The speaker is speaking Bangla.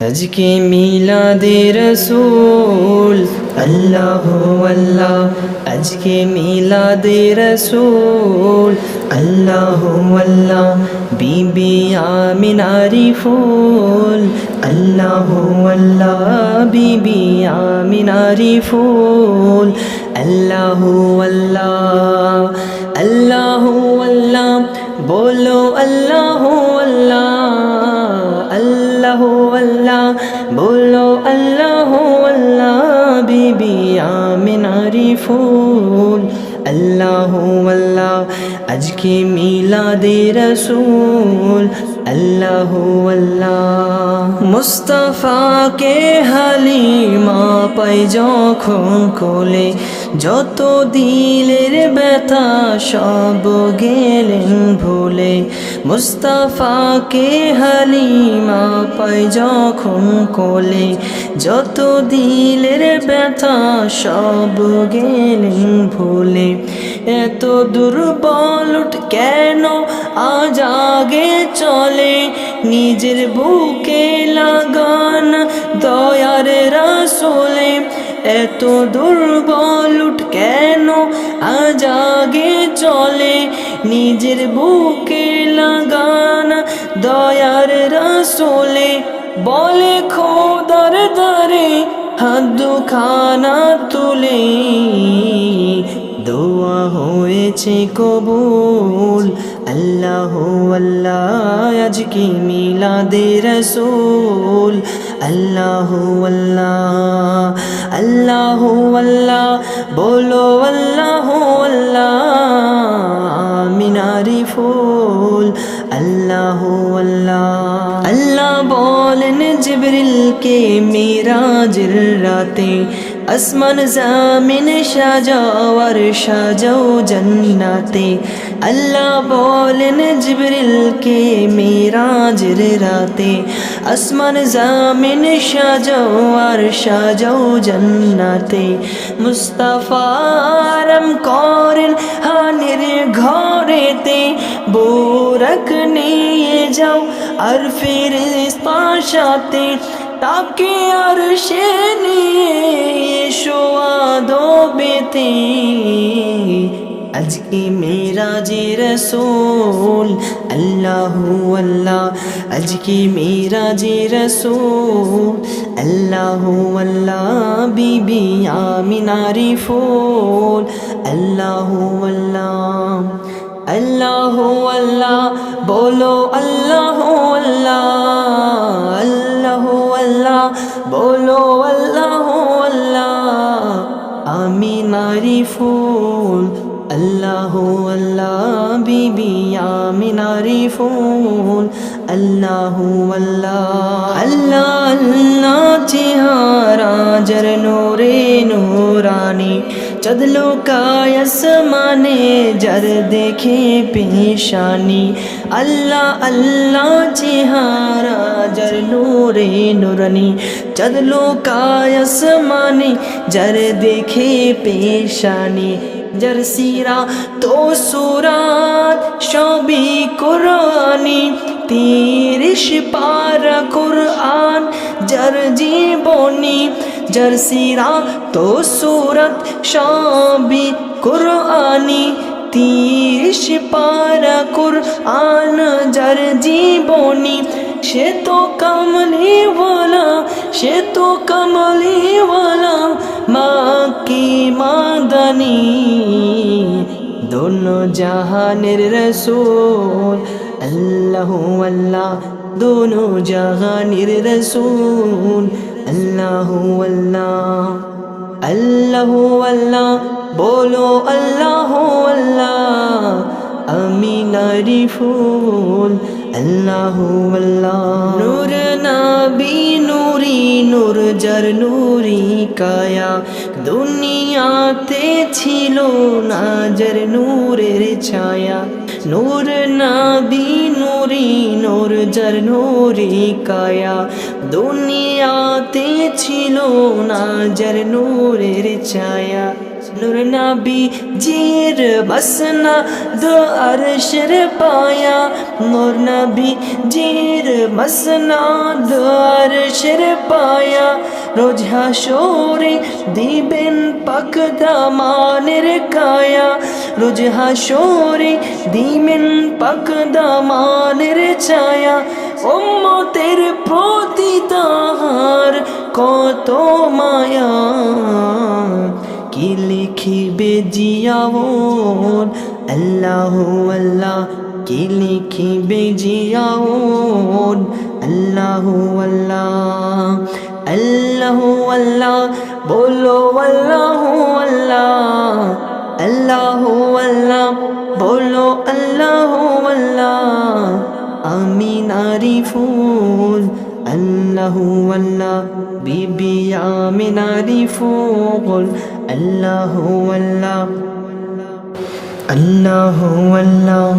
আজকে মিলাদে রসূল আল্লাহু আল্লাহ, আজকে মিলাদে রসূল আল্লাহু আল্লাহ, বিবি আমিনারি ফুল আল্লাহু আল্লাহ, বিবি আমিনারি ফুল আল্লাহু আল্লাহ, আল্লাহু আল্লাহ, বলো আল্লাহু আল্লাহ, আল্লাহু আল্লাহ, বলো আল্লাহু আল্লাহ, বিবি আমিনারি ফুল আল্লাহু আল্লাহ, আজকে মিলাদে রসূল আল্লাহু আল্লাহ। মুস্তাফাকে হালিমা পাই যখন কোলে, যত দিলের ব্যথা সব গেলেন ভুলে। মুস্তাফাকে হালিমা পাই যখন কোলে, যত দিলের ব্যথা সব গেলেন ভুলে। এত দুর্বল কেন আজ আগে চলে, নিজের বুকে লাগান দয়ার রাসূলে। এত দুর্বল কেন আজ আগে চলে, নিজের বুকে লাগান দয়ার রাসূলে। বলে খোদার দারে হাত দুখানা তুলে, দোয়া হয়েছে কবুল আল্লাহু আল্লাহ, আজকে মিলাদে রসূল আল্লাহু আল্লাহ, আল্লাহু আল্লাহ, বলো আল্লাহু আল্লাহ, আমিনারি ফুল আল্লাহু আল্লাহ। আল্লাহ বলেন জিবরিলকে মিরাজের রাতে, আসমান জামিন সাজাও আর সাজাও জান্নাতে। আল্লাহ বলেন জিবরিলকে মিরাজের রাতে, আসমান জামিন সাজাও আর সাজাও জান্নাতে। মুস্তাফা আরাম করেন হানির ঘরেতে, বোরক নিয়ে যাও আর ফেরেশতা সাথে, তাকে আর সে নিয়ে এসো আদবেতে। আজকে মেরাজে রসূল আল্লাহু আল্লাহ, আজকে মেরাজে রসূল আল্লাহু আল্লাহ, বিবি আমিনারি ফুল আল্লাহু আল্লাহ, আল্লাহু আল্লাহ, বলো আল্লাহু আল্লাহ, আল্লাহু আল্লাহ, বলো আল্লাহু আল্লাহ, আমিনারি ফুল আল্লাহু আল্লাহ, বিবি আমিনারি ফুল আল্লাহু আল্লাহ। আল্লাহ আল্লাহ চেহারা যার নূরে নূরানি, চাঁদলো কায়সমানে যার দেখে পেশানি। আল্লাহ আল্লাহ চেহারা যার নূরে নূরানি, চাঁদলো কায়সমানে যার দেখে পেশানি। যার সিরা তো সুরাত সবই কুরআনি, ৩০ পারা কুরআন যার জীবনী। যার সিরা তো সুরত সবই কুরআনি, ৩০ পারা কুরআন যার জীবনী। সে তো কামলিওয়ালা, সে তো কামলিওয়ালা, মাকি মাদানী। দোনো জাহানের রসূল আল্লাহু আল্লাহ, দোনো জাহানের রসূল আল্লাহু আল্লাহ, আল্লাহু আল্লাহ, বলো আল্লাহু আল্লাহ, আমিনারি ফুল আল্লাহু আল্লাহ। নূর নবী নূরি নূর যার নূরি কায়া, দুনিয়াতে ছিল না যার নূরের ছায়া। নূর নবী নূরি নূর যার নূরি কায়া, দুনিয়াতে ছিল না যার নূরের ছায়া। নূর নবী জির বসনা দো আরশের পায়া নূর নবী জির বসনা দো আরশের পায়া রোজ হাসরে দিবেন পাক দামানের কায়া রোজ হাসরে দিবেন পাক দামানের ছায়া উম্মতের প্রতি তাহার কত মায়া কি লিখিবে জিয়াওন আল্লাহু আল্লাহ কি লিখিবে জিয়াওন আল্লাহু আল্লাহ আল্লাহু আল্লাহ বলো আল্লাহু আল্লাহ আল্লাহু আল্লাহ বলো আল্লাহু আল্লাহ আমি নারী ফুল আল্লাহু আল্লাহ বিবি আমি নারী ফুল আল্লাহু আল্লাহ আল্লাহু আল্লাহ